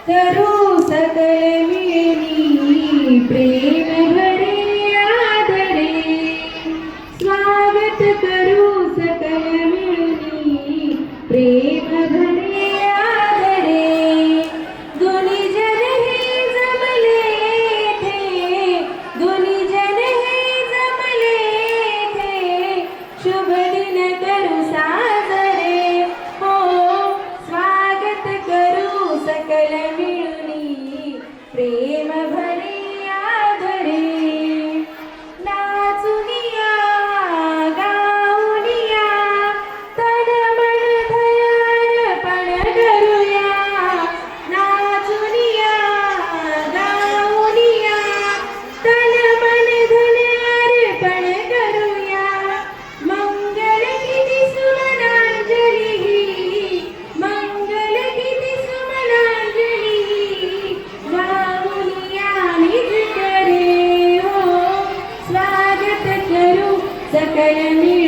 करू सकल मिळणी प्रेम भरे आदरे स्वागत करू सकल मिळणी प्रेम भरे आदरे दोन्ही जन हे जमले थे दोन्ही जन हे जमले थे शुभ दिन करू साजरे हो स्वागत करू सकल मिळूनी प्रेम भरे आदरे नाचुनिया गाऊनिया तन मन धयार्पण करूया नाचुनिया गाऊनिया तन मन धयार्पण करूया मंगल गीती सुमनांजली मंगल गीती सुमनांजली गाऊनिया निज करे हो स्वागत करू सकल मिळूनी